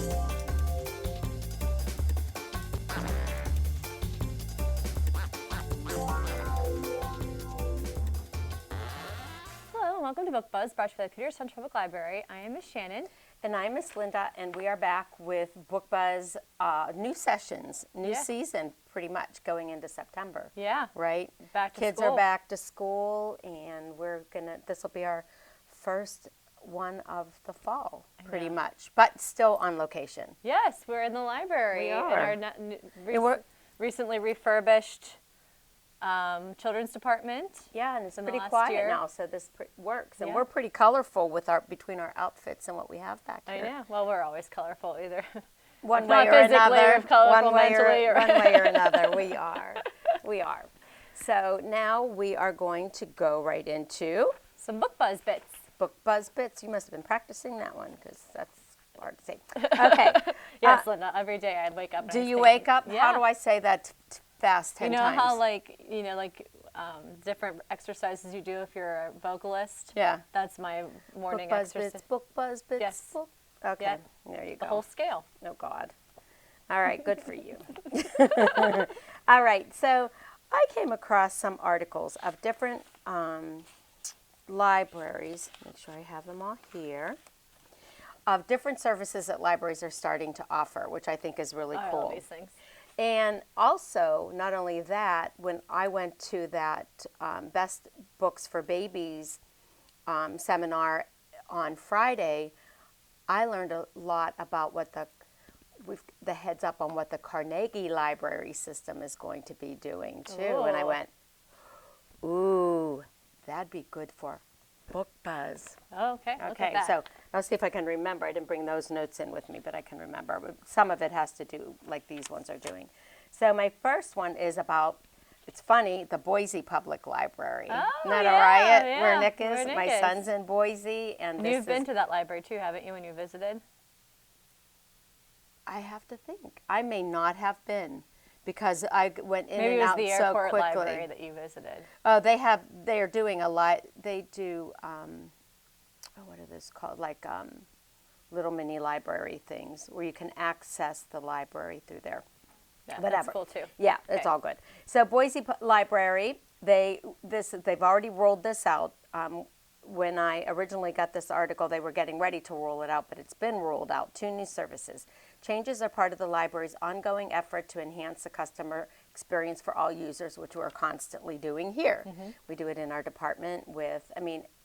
Hello and welcome to Book Buzz, brought to you by the Peters Township Public Library. I am Miss Shannon. And I'm Miss Linda, and we are back with Book Buzz new sessions, new season, pretty much going into September. Yeah. Right? Back to Kids school. are back to school, and this will be our first one of the fall, pretty much, but still on location. Yes, we're in the library. We are. In our recently refurbished children's department. Yeah, and it's in the pretty last quiet year. now, so this works. And Yeah. we're pretty colorful between our outfits and what we have back here. I know. Well, we're always colorful either. One If way not or physically another. or colorful One way mentally. or another. We are. We are. So now we are going to go right into Some Book Buzz bits. Book Buzz bits. You must have been practicing that one because that's hard to say. Okay. Yes, Linda. Every day I'd wake up. And Do I was you thinking, wake up? Yeah. How do I say that fast 10 You know times? how different exercises you do if you're a vocalist? Yeah. That's my morning Book Buzz exercise. bits. Book Buzz bits. Yes. Book. Okay. Yeah. There you The go. whole scale. Oh, God. All right, good for you. All right, so I came across some articles of different libraries. Make sure I have them all here. Of different services that libraries are starting to offer, which I think is really I cool. love these things. And also, not only that, when I went to that Best Books for Babies seminar on Friday, I learned a lot about what the heads up on what the Carnegie Library system is going to be doing too. And I Ooh. went, ooh, that'd be good for Book Buzz. Oh, okay. Look Okay, at that. so I'll see if I can remember. I didn't bring those notes in with me, but I can remember. Some of it has to do like these ones are doing. So my first one is about, it's funny, the Boise Public Library. Oh, Isn't that yeah, all right? yeah, Where Nick where is? Nick My is. son's in Boise. And You've been to that library too, haven't you, when you visited? I have to think. I may not have been because I went in Maybe and it was out the so airport quickly. library that you visited. Oh, they are doing a lot. They do, what are those called? Like little mini library things where you can access the library through there. Yeah, Whatever. that's cool too. Yeah, it's Okay. all good. So Boise Library, they've already rolled this out. When I originally got this article, they were getting ready to roll it out, but it's been rolled out. 2 new services. Changes are part of the library's ongoing effort to enhance the customer experience for all users, which we're constantly doing here. Mm-hmm. We do it in our department with,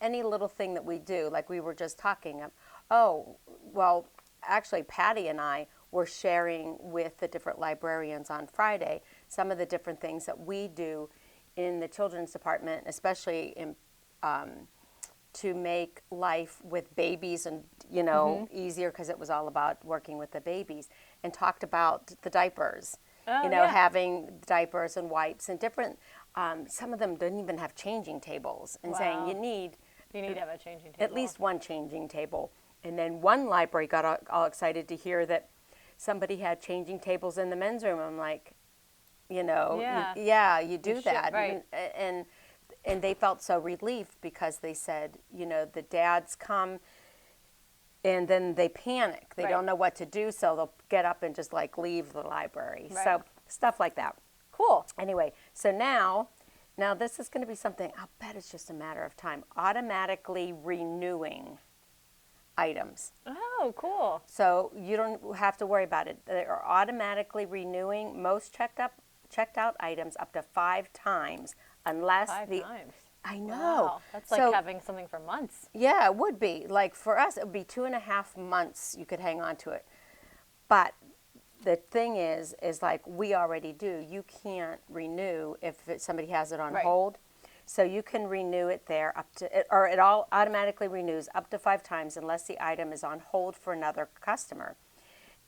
any little thing that we do, like we were just talking of, actually Patty and I were sharing with the different librarians on Friday some of the different things that we do in the children's department, especially in to make life with babies and easier, because it was all about working with the babies, and talked about the diapers. Oh, yeah. Having diapers and wipes and different. Some of them didn't even have changing tables, and saying Wow. you need You need to have a changing table. at least one changing table. And then one library got all excited to hear that somebody had changing tables in the men's room. I'm like, Yeah. you do should, that. right. And they felt so relieved because they said, the dads come and then they panic. They Right. don't know what to do, so they'll get up and just leave the library. Right. So stuff like that. Cool. Anyway, so now this is going to be something, I'll bet it's just a matter of time, automatically renewing items. Oh, cool. So you don't have to worry about it. They are automatically renewing most checked out items up to 5 times, unless 5 times. I know. Wow. That's like So- having something for months. Yeah, it would be. Like for us, it would be 2.5 months you could hang on to it. But the thing is like we already do. You can't renew if somebody has it on Right. hold. So you can renew it there it all automatically renews up to 5 times unless the item is on hold for another customer.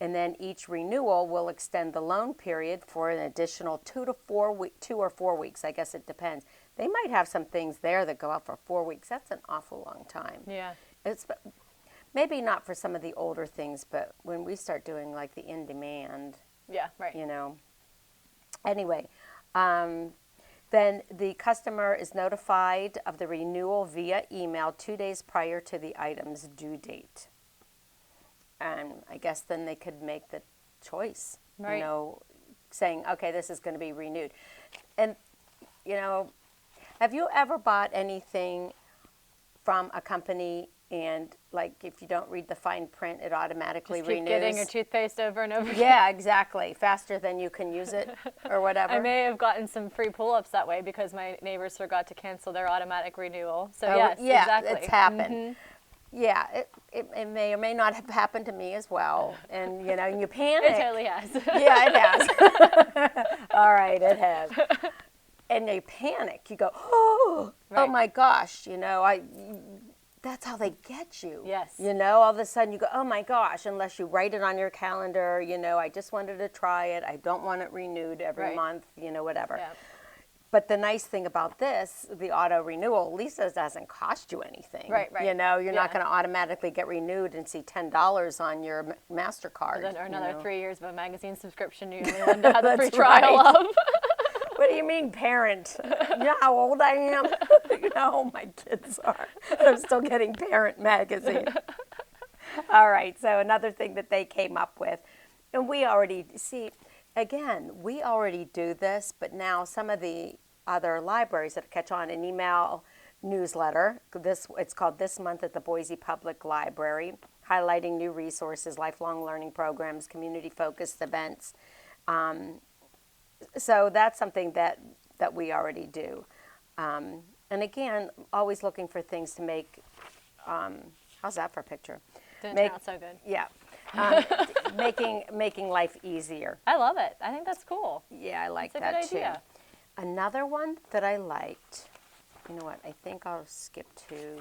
And then each renewal will extend the loan period for an additional 2 or 4 weeks. I guess it depends. They might have some things there that go out for 4 weeks. That's an awful long time. Yeah. It's maybe not for some of the older things, but when we start doing like the in-demand, Yeah, right. Anyway, then the customer is notified of the renewal via email 2 days prior to the item's due date. And I guess then they could make the choice, Right. saying, okay, this is going to be renewed. And, have you ever bought anything from a company and, like, if you don't read the fine print, it automatically Just keep renews? getting your toothpaste over and over again. Yeah, exactly. Faster than you can use it or whatever. I may have gotten some free pull-ups that way because my neighbors forgot to cancel their automatic renewal. So yeah, exactly. it's happened. Yeah, it may or may not have happened to me as well. And, you panic. It totally has. Yeah, it has. All right, it has. And you panic. You go, oh Right. my gosh, that's how they get you. Yes. All of a sudden you go, oh my gosh, unless you write it on your calendar, I just wanted to try it. I don't want it renewed every Right. month, whatever. Yeah. But the nice thing about this, the auto renewal, at least it doesn't cost you anything. Right, right. You're not Yeah. going to automatically get renewed and see $10 on your MasterCard. Or another you know? 3 years of a magazine subscription you only wanted to have the free That's trial right. of. What do you mean, parent? You know how old I am? You know how old my kids are. I'm still getting Parent magazine. All right, so another thing that they came up with, and we already do this, but now some of the other libraries that catch on an email newsletter. It's called This Month at the Boise Public Library, highlighting new resources, lifelong learning programs, community-focused events. So that's something that we already do. And again, always looking for things to make, how's that for a picture? Didn't turn out so good. Yeah. Making life easier. I love it. I think that's cool. Yeah, I like It's a that good too. idea. Another one that I liked, you know what, I think I'll skip to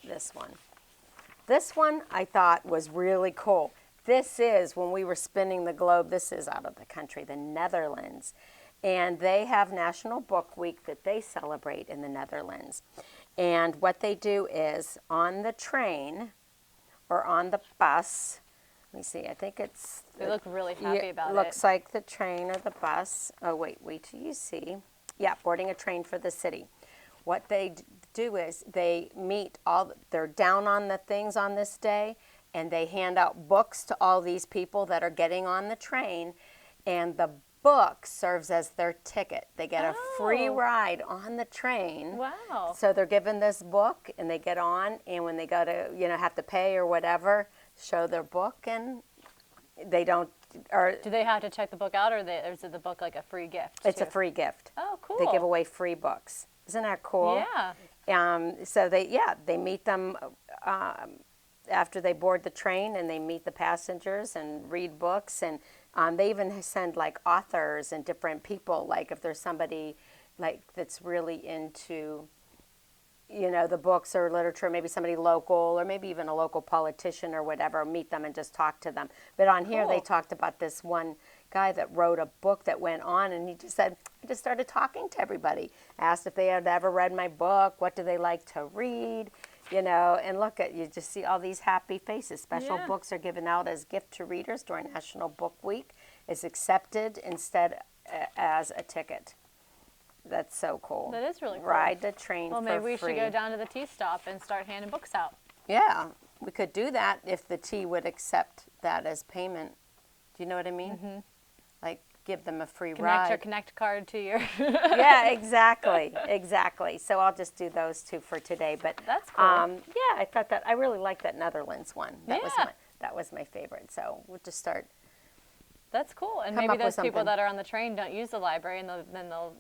this one. This one I thought was really cool. This is, when we were spinning the globe, this is out of the country, the Netherlands. And they have National Book Week that they celebrate in the Netherlands. And what they do is on the train or on the bus, let me see, I think it's... They look really happy about it. Looks like the train or the bus. Oh, wait till you see. Yeah, boarding a train for the city. What they do is they meet they're down on the things on this day, and they hand out books to all these people that are getting on the train, and the book serves as their ticket. They get a free ride on the train. Wow. So they're given this book, and they get on, and when they go to, have to pay or whatever, show their book, and they don't, or Do they have to check the book out, or is the book like a free gift? it's a too? free gift. Oh, cool. They give away free books. Isn't that cool? Yeah. So they meet them after they board the train, and they meet the passengers and read books, and they even send like authors and different people, like if there's somebody like that's really into the books or literature, maybe somebody local or maybe even a local politician or whatever, meet them and just talk to them. But on here they Cool. talked about this one guy that wrote a book that went on, and he just said, I just started talking to everybody, asked if they had ever read my book, what do they like to read, and look at, you just see all these happy faces. Special Yeah. books are given out as gift to readers during National Book Week. It's accepted instead as a ticket. That's so cool. That is really cool. Ride the train Well, for maybe we free. should go down to the tea stop and start handing books out. Yeah, we could do that if the T would accept that as payment. Do you know what I mean? Mm-hmm. Like, give them a free Connect ride. your Connect card to your... Yeah, exactly. So I'll just do those two for today. But That's cool. Yeah, I thought I really liked that Netherlands one. Yeah. That was my favorite. So we'll just start. That's cool. And Come maybe up with those people something. that are on the train don't use the library, and then they'll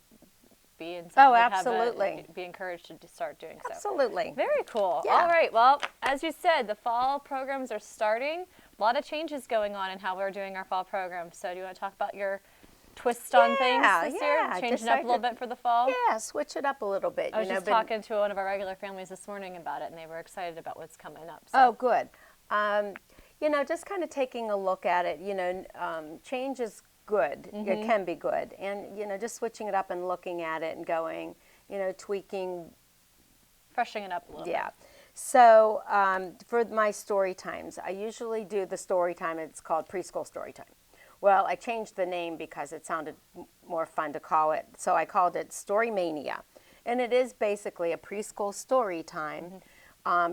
be in Oh, have absolutely. be encouraged to start doing so. Absolutely. Very cool. Yeah. All right. Well, as you said, the fall programs are starting. A lot of changes going on in how we're doing our fall program. So do you want to talk about your twist on things this year? Changing up a little bit for the fall? Yeah, switch it up a little bit. I was just talking to one of our regular families this morning about it, and they were excited about what's coming up. So. Oh, good. Just kind of taking a look at it, change is good. Mm-hmm. It can be good. And, just switching it up and looking at it and going, tweaking. Freshening it up a little Yeah. So for my story times, I usually do the story time. It's called preschool story time. Well, I changed the name because it sounded more fun to call it. So I called it Story Mania. And it is basically a preschool story time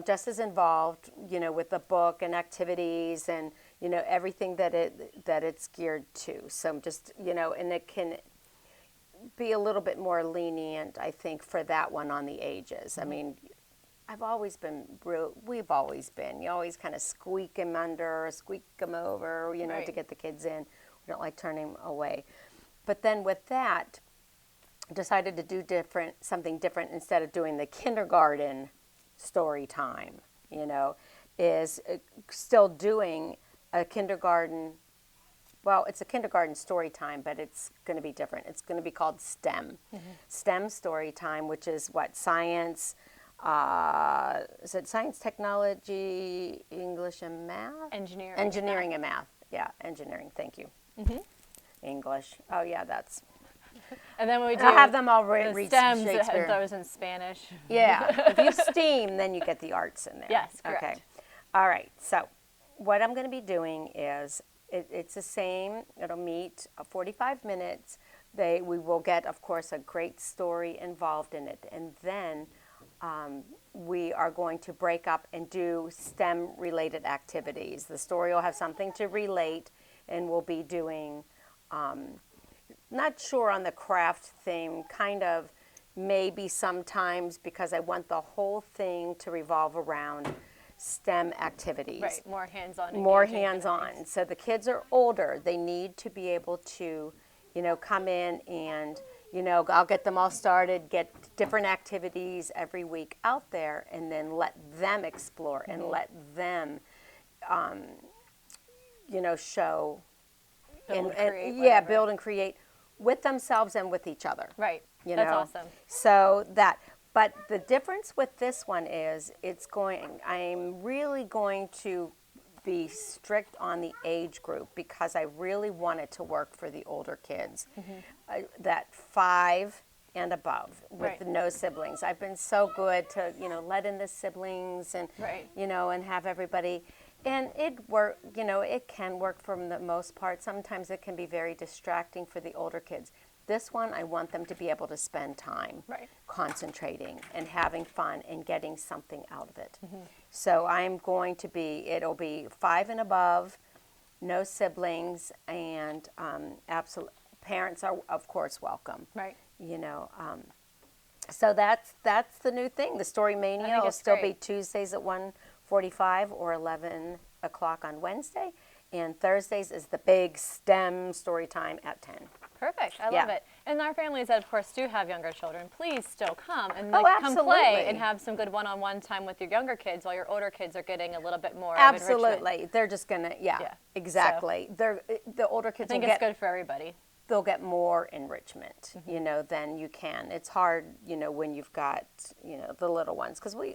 just as involved, with the book and activities and, everything that it's geared to. So just, and it can be a little bit more lenient, I think, for that one on the ages. I mean, we've always been. You always kind of squeak them under, squeak them over, Right. to get the kids in. We don't like turning them away. But then with that, decided to do something different instead of doing the kindergarten story time, is still doing a kindergarten. Well, it's a kindergarten story time, but it's going to be different. It's going to be called STEM. STEM story time, which is what? Science, is it science, technology, English, and math? Engineering. Engineering and math. Yeah, engineering. Thank you. English. Oh, yeah, that's. And then when we do I'll have them all the read stems, Shakespeare. those in Spanish. Yeah. If you STEAM, then you get the arts in there. Yes, correct. Okay. All right. So what I'm going to be doing is it's the same. It'll meet 45 minutes. We will get, of course, a great story involved in it. And then we are going to break up and do STEM-related activities. The story will have something to relate, and we'll be doing, not sure on the craft theme, kind of maybe sometimes, because I want the whole thing to revolve around STEM activities. Right, more hands-on. More engaging hands-on. So the kids are older. They need to be able to, come in and, I'll get them all started, get different activities every week out there, and then let them explore and let them, show. Build, create, yeah, build and create with themselves and with each other. Right. That's awesome. So but the difference with this one is I'm really going to be strict on the age group because I really want it to work for the older kids, that 5 and above with no siblings. I've been so good to, let in the siblings and, and have everybody. And it can work for the most part. Sometimes it can be very distracting for the older kids. This one, I want them to be able to spend time concentrating and having fun and getting something out of it. So it'll be 5 and above, no siblings, and parents are, of course, welcome. Right. So that's the new thing. The Story Mania will still be Tuesdays at 1:45 or 11 o'clock on Wednesday. And Thursdays is the big STEM story time at 10. Perfect. I love it. And our families that, of course, do have younger children, please still come and come absolutely. play and have some good one-on-one time with your younger kids while your older kids are getting a little bit more Absolutely. of enrichment. They're just going to, exactly. So, the older kids I think it's good for everybody. They'll get more enrichment, than you can. It's hard, when you've got, the little ones. Because we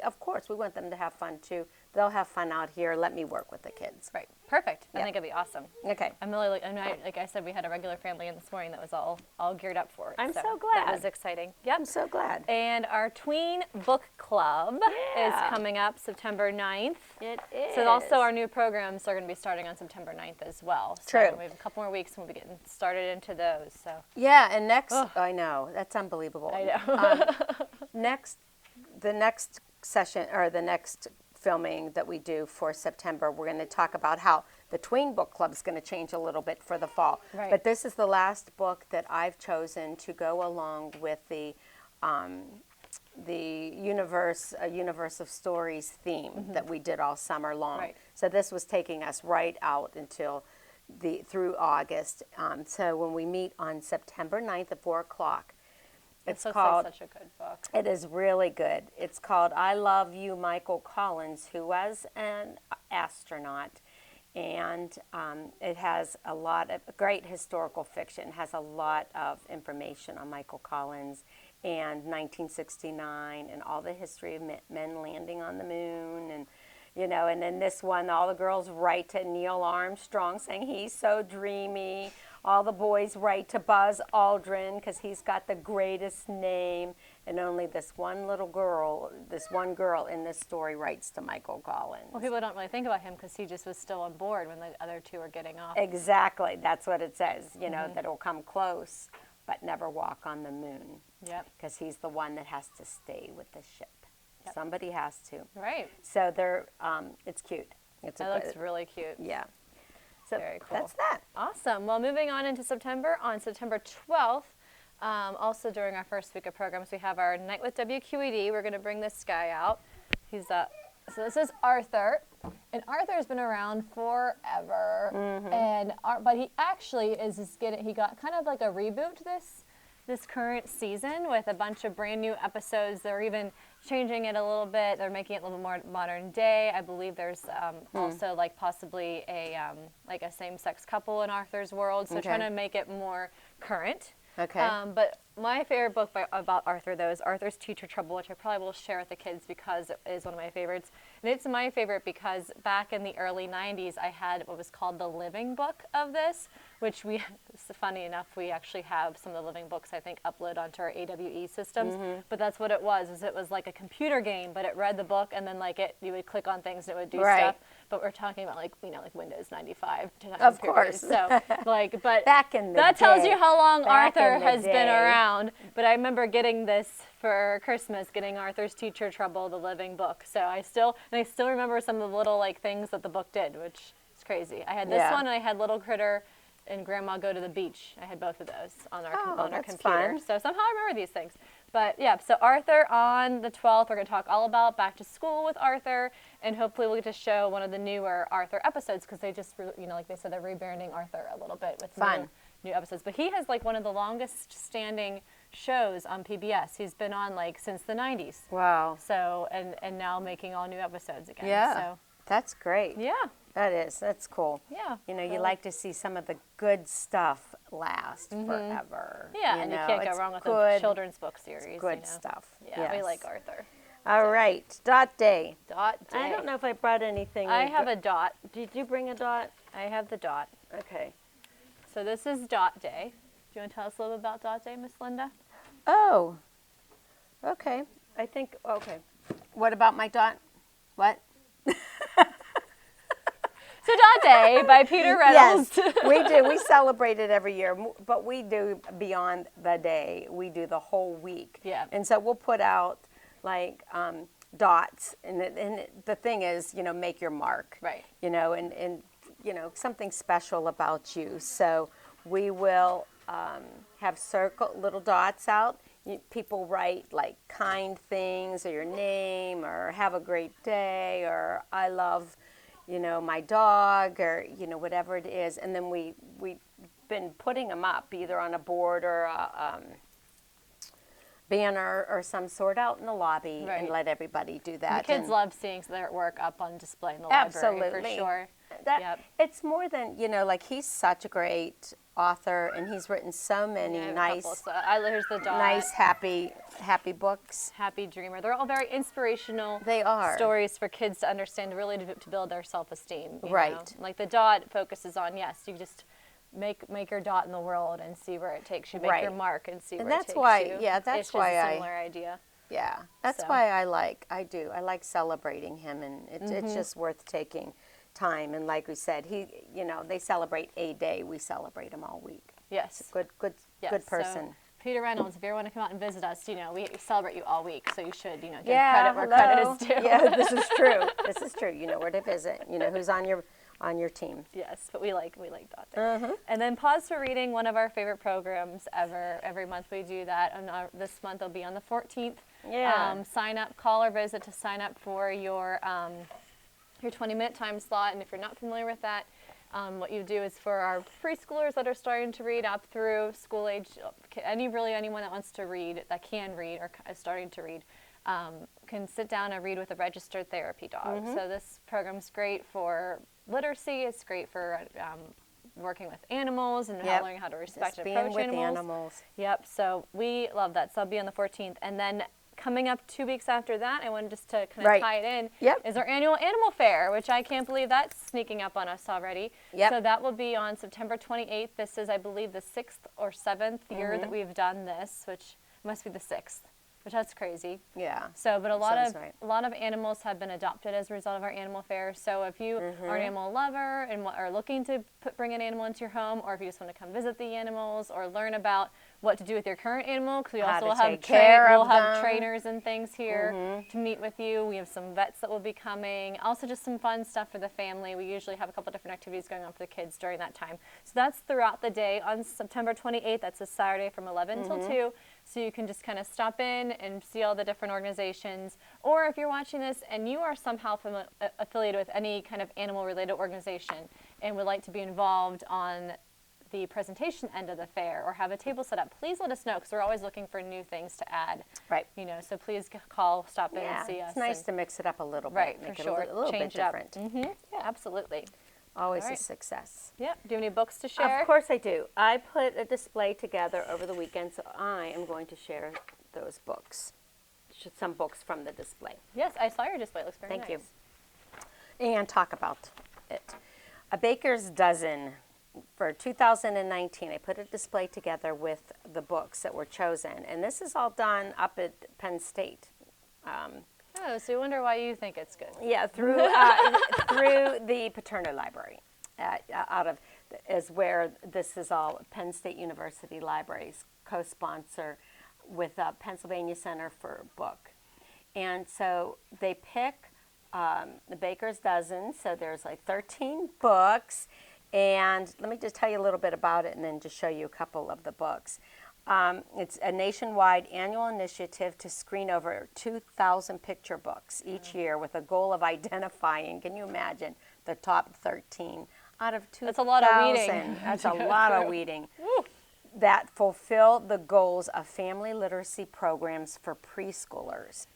want them to have fun, too. They'll have fun out here. Let me work with the kids. Right. Perfect. I think it'd be awesome. Okay. I'm really, like I said, we had a regular family in this morning that was all geared up for it. I'm so glad. That was exciting. Yep. I'm so glad. And our Tween Book Club is coming up September 9th. It is. So also our new programs are going to be starting on September 9th as well. So True. we have a couple more weeks and we'll be getting started into those. So. Yeah, and I know, that's unbelievable. I know. The next session, or the next filming that we do for September, we're going to talk about how the Tween Book Club is going to change a little bit for the fall. Right. But this is the last book that I've chosen to go along with the universe of stories theme that we did all summer long. Right. So this was taking us right out until through August. So when we meet on September 9th at 4 o'clock, it's called, like such a good book. It is really good. It's called I Love You, Michael Collins, who was an astronaut. And it has a lot of great historical fiction, has a lot of information on Michael Collins and 1969 and all the history of men landing on the moon. And, and in this one, all the girls write to Neil Armstrong saying he's so dreamy. All the boys write to Buzz Aldrin because he's got the greatest name. And only this one girl in this story writes to Michael Collins. Well, people don't really think about him because he just was still on board when the other two were getting off. Exactly. That's what it says, that he'll come close but never walk on the moon. Yep. Because he's the one that has to stay with the ship. Yep. Somebody has to. Right. So they're, it's cute. That looks really cute. Yeah. So very cool. that's that. Awesome. Well, moving on into September, on September 12th, also during our first week of programs, we have our Night with WQED. We're going to bring this guy out. He's so this is Arthur, and Arthur's been around forever, and but he actually he got kind of like a reboot this current season with a bunch of brand new episodes. They're even changing it a little bit. They're making it a little more modern day. I believe there's also like possibly a same-sex couple in Arthur's world, so trying to make it more current. Okay. But my favorite book about Arthur, though, is Arthur's Teacher Trouble, which I probably will share with the kids because it is one of my favorites. And it's my favorite because back in the early 90s, I had what was called the living book of this, which funny enough, we actually have some of the living books, I think, uploaded onto our AWE systems. But that's what it was like a computer game, but it read the book, and then you would click on things and it would do stuff. But we're talking about like Windows 95. Of course. So but back in the that day. tells you how long Arthur has day. been around. But I remember getting this for Christmas, getting Arthur's Teacher Trouble, the living book. So I still remember some of the little things that the book did, which is crazy. I had this one, and I had Little Critter and Grandma Go to the Beach. I had both of those on our computer. Fun. So somehow I remember these things. But yeah, so Arthur on the 12th, we're going to talk all about back to school with Arthur, and hopefully we'll get to show one of the newer Arthur episodes because they just, like they said, they're rebranding Arthur a little bit with new episodes. But he has one of the longest standing shows on PBS. He's been on since the 90s. Wow. So, and now making all new episodes again. Yeah. So, that's great. yeah. That's cool. Yeah. You like to see some of the good stuff last forever. Yeah, and you can't go wrong with a children's book series. Good stuff. Yeah, we like Arthur. All right, dot day. Dot day. I don't know if I brought anything. I have a dot. Did you bring a dot? I have the dot. Okay. So this is dot day. Do you want to tell us a little bit about dot day, Miss Linda? Oh, okay. Okay. What about my dot? What? So Dot Day by Peter Reynolds. Yes, we do. We celebrate it every year, but we do beyond the day. We do the whole week. Yeah. And so we'll put out dots, and the thing is, make your mark. Right. And something special about you. So we will have little dots out. People write kind things or your name or have a great day or I love my dog or, whatever it is. And then we've been putting them up either on a board or a banner or some sort out in the lobby and let everybody do that. The kids love seeing their work up on display in the library, for sure. It's more than, he's such a great author and he's written so many nice, here's the dot. Nice, happy books. Happy Dreamer. They're all very inspirational. They are. Stories for kids to understand, really to build their self-esteem. Right. Like the dot focuses on, you just make your dot in the world and see where it takes you. Make your mark and see where it takes you. That's why it's a similar idea. Yeah, that's why I like celebrating him, and it's just worth taking time. And like we said, they celebrate a day. We celebrate him all week. Yes. Good person. So, Peter Reynolds, if you ever want to come out and visit us, we celebrate you all week, so you should, give credit where credit is due. Yeah, this is true. This is true. You know where to visit. You know who's on your team. Yes, but we like Dot Day. And then Pause for Reading, one of our favorite programs ever. Every month we do that. And this month it'll be on the 14th. Yeah. Sign up, call or visit to sign up for your 20-minute time slot. And if you're not familiar with that, what you do is for our preschoolers that are starting to read up through school age, anyone that wants to read, that can read or is starting to read, can sit down and read with a registered therapy dog. So this program's great for literacy. It's great for working with animals and learning how to respect and approach animals. Yep. So we love that. So I'll be on the 14th. And then coming up 2 weeks after that, I wanted just to kind of tie it in, is our annual animal fair, which I can't believe that's sneaking up on us already. Yep. So that will be on September 28th. This is, I believe, the 6th or 7th year that we've done this, which must be the 6th. Which that's crazy. Yeah. So, but a lot of animals have been adopted as a result of our animal fair. So, if you are an animal lover and are looking to bring an animal into your home, or if you just want to come visit the animals or learn about what to do with your current animal, because we How also to have take care we'll of have them. trainers and things here to meet with you. We have some vets that will be coming. Also, just some fun stuff for the family. We usually have a couple different activities going on for the kids during that time. So that's throughout the day. On September 28th, that's a Saturday from 11 till 2. So you can just kind of stop in and see all the different organizations. Or if you're watching this and you are somehow affiliated with any kind of animal-related organization and would like to be involved on the presentation end of the fair or have a table set up, please let us know, because we're always looking for new things to add. Right. You know, so please call, stop in and see us. It's nice to mix it up a little bit. Right, Make for it sure. a little Change bit it up. different. Yeah, absolutely. Always All a right. success. Yep. Do you have any books to share? Of course I do. I put a display together over the weekend, so I am going to share those books. Some books from the display. Yes, I saw your display. It looks very Thank nice. you. And talk about it. A Baker's Dozen. For 2019, I put a display together with the books that were chosen. And this is all done up at Penn State. Oh, so you wonder why you think it's good. Yeah, through the Paterno Library, is where this is all. Penn State University Libraries co-sponsor with Pennsylvania Center for Book, and so they pick the Baker's Dozen. So there's like 13 books, and let me just tell you a little bit about it, and then just show you a couple of the books. It's a nationwide annual initiative to screen over 2,000 picture books each year with a goal of identifying, can you imagine, the top 13 out of 2,000. That's a lot of weeding. That's a lot of weeding. That fulfill the goals of family literacy programs for preschoolers.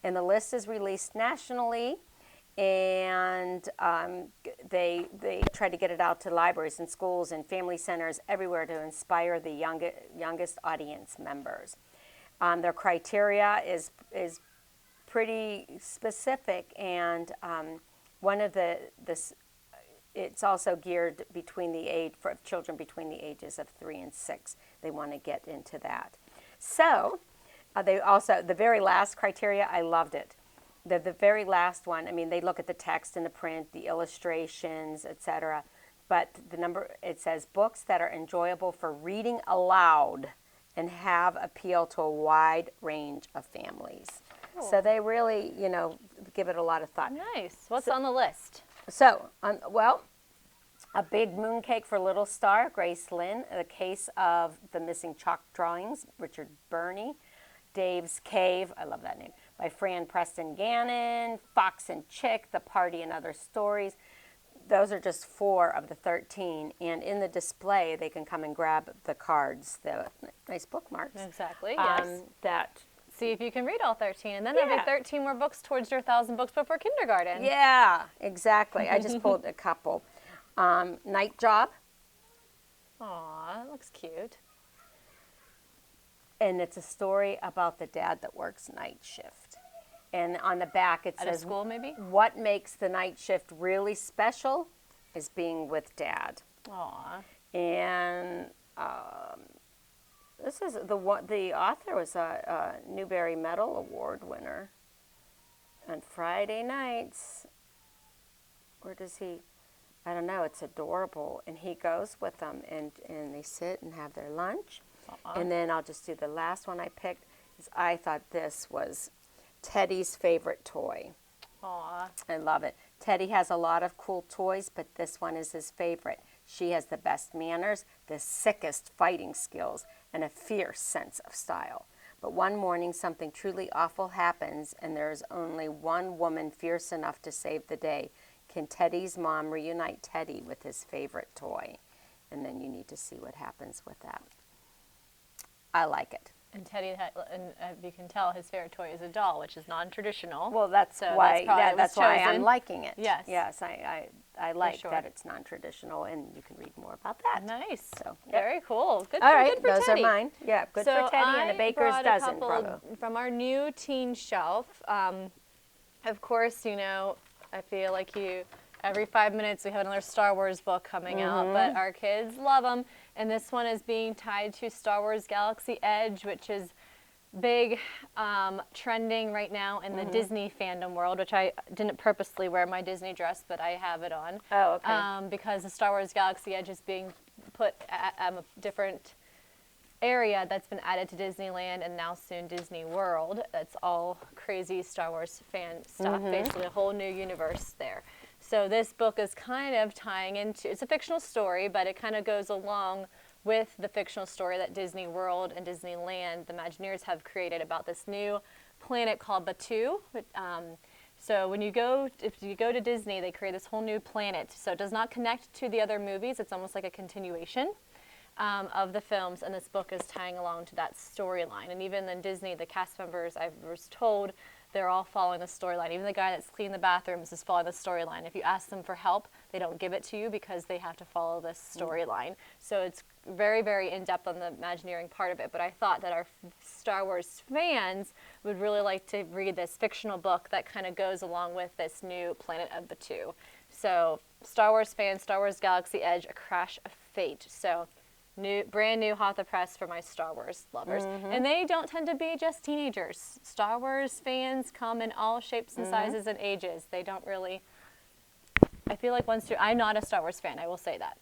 And the list is released nationally, and they try to get it out to libraries and schools and family centers everywhere to inspire the youngest audience members. Their criteria is pretty specific, and one of it's also geared between the age for children between the ages of 3 and 6. They want to get into that. So they also, the very last criteria, I loved it. The very last one, I mean, they look at the text and the print, the illustrations, etc. But the number, it says books that are enjoyable for reading aloud and have appeal to a wide range of families. Cool. So they really, give it a lot of thought. Nice. What's on the list? So, A Big Mooncake for Little Star, Grace Lynn. A Case of the Missing Chalk Drawings, Richard Burney. Dave's Cave, I love that name, by Fran Preston Gannon. Fox and Chick, The Party and Other Stories. Those are just 4 of the 13. And in the display, they can come and grab the cards, the nice bookmarks. Exactly, yes. See if you can read all 13, and then there'll be 13 more books towards your 1,000 books before kindergarten. Yeah, exactly. I just pulled a couple. Night Job. Aw, that looks cute. And it's a story about the dad that works night shift. And on the back it says, at a school maybe? What makes the night shift really special is being with Dad. Aw. And this is the author was a Newbery Medal Award winner. On Friday nights, where does he? I don't know. It's adorable, and he goes with them, and they sit and have their lunch. And then I'll just do the last one I picked. I thought this was Teddy's favorite toy. Aw. I love it. Teddy has a lot of cool toys, but this one is his favorite. She has the best manners, the sickest fighting skills, and a fierce sense of style. But one morning, something truly awful happens, and there is only one woman fierce enough to save the day. Can Teddy's mom reunite Teddy with his favorite toy? And then you need to see what happens with that. I like it. And Teddy, if you can tell, his favorite toy is a doll, which is non-traditional. Well, that's why I'm liking it. Yes. Yes, I like that it's non-traditional, and you can read more about that. Nice. So, very cool. Good. All right, good for those Teddy. are mine. Yeah, good for Teddy and a Baker's Dozen. I brought a couple from our new teen shelf. Of course, I feel like every 5 minutes we have another Star Wars book coming out, but our kids love them. And this one is being tied to Star Wars Galaxy Edge, which is big trending right now in the Disney fandom world, which I didn't purposely wear my Disney dress, but I have it on. Oh, okay. Because the Star Wars Galaxy Edge is being put at a different area that's been added to Disneyland and now soon Disney World. That's all crazy Star Wars fan stuff, basically a whole new universe there. So this book is kind of tying into, it's a fictional story, but it kind of goes along with the fictional story that Disney World and Disneyland, the Imagineers, have created about this new planet called Batuu. So when if you go to Disney, they create this whole new planet. So it does not connect to the other movies. It's almost like a continuation of the films, and this book is tying along to that storyline. And even in Disney, the cast members, I was told, they're all following the storyline. Even the guy that's cleaning the bathrooms is following the storyline. If you ask them for help, they don't give it to you because they have to follow this storyline. So it's very, very in-depth on the Imagineering part of it. But I thought that our Star Wars fans would really like to read this fictional book that kind of goes along with this new planet of Batuu. So Star Wars fans, Star Wars Galaxy Edge, A Crash of Fate. So brand new hot the press for my Star Wars lovers. And they don't tend to be just teenagers. Star Wars fans come in all shapes and sizes and ages. They don't really, I feel like I'm not a Star Wars fan, I will say that.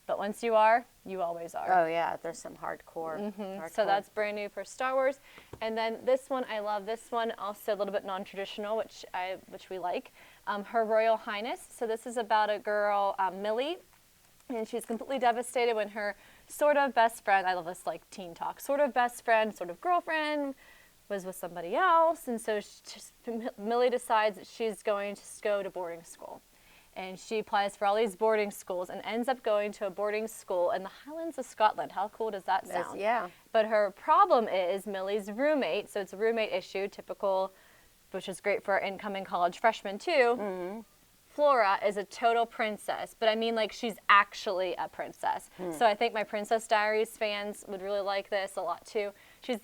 But once you are, you always are. Oh yeah, there's some hardcore. So that's brand new for Star Wars. And then this one, I love this one, also a little bit non-traditional, which we like. Her Royal Highness. So this is about a girl, Millie, and she's completely devastated when her sort of best friend, I love this like teen talk, sort of best friend, sort of girlfriend, was with somebody else. And so Millie decides that she's going to go to boarding school. And she applies for all these boarding schools and ends up going to a boarding school in the Highlands of Scotland. How cool does that sound? Yeah. But her problem is Millie's roommate, so it's a roommate issue, typical, which is great for our incoming college freshmen too. Flora is a total princess, but I mean like she's actually a princess. So I think my Princess Diaries fans would really like this a lot too. She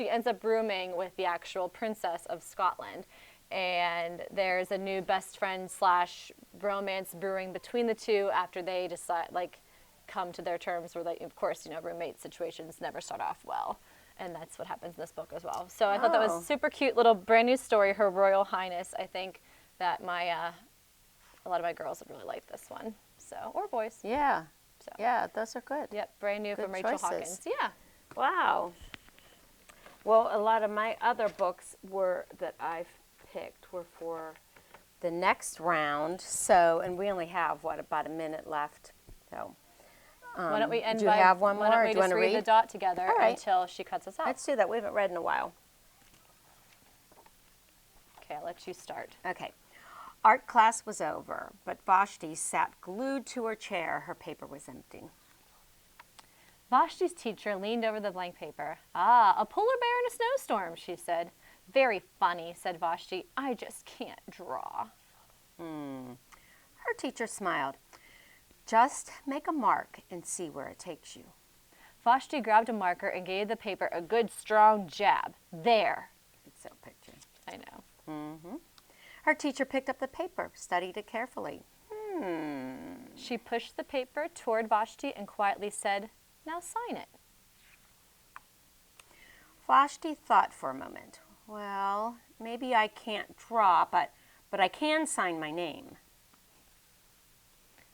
ends up rooming with the actual princess of Scotland, and there's a new best friend / romance brewing between the two after they decide come to their terms. Where of course roommate situations never start off well. And that's what happens in this book as well. So I thought that was a super cute little brand new story, Her Royal Highness. I think that a lot of my girls would really like this one, or boys. Yeah. So. Yeah, those are good. Yep, brand new from Rachel Hawkins. Yeah. Wow. Well, a lot of my other books that I've picked were for the next round. So, and we only have about a minute left. So, why don't we end do you have one more? Why don't or we do you just want to read the dot together until she cuts us out? Let's do that. We haven't read in a while. Okay, I'll let you start. Okay. Art class was over, but Vashti sat glued to her chair. Her paper was empty. Vashti's teacher leaned over the blank paper. Ah, a polar bear in a snowstorm, she said. Very funny, said Vashti. I just can't draw. Her teacher smiled. Just make a mark and see where it takes you. Vashti grabbed a marker and gave the paper a good strong jab. There. It's a picture. I know. Her teacher picked up the paper, studied it carefully. She pushed the paper toward Vashti and quietly said, now sign it. Vashti thought for a moment. Well, maybe I can't draw, but I can sign my name.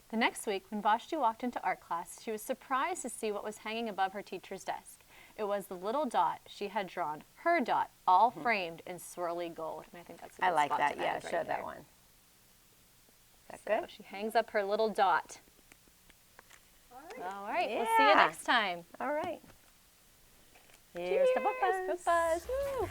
The next week, when Vashti walked into art class, she was surprised to see what was hanging above her teacher's desk. It was the little dot she had drawn, her dot, all framed in swirly gold. And I think that's a good I like spot that. to Yeah, end right show there. that one. Is that So good? she hangs up her little dot. All right. We'll see you Yeah. next time. All right. Here's the book buzz. Book buzz. Woo.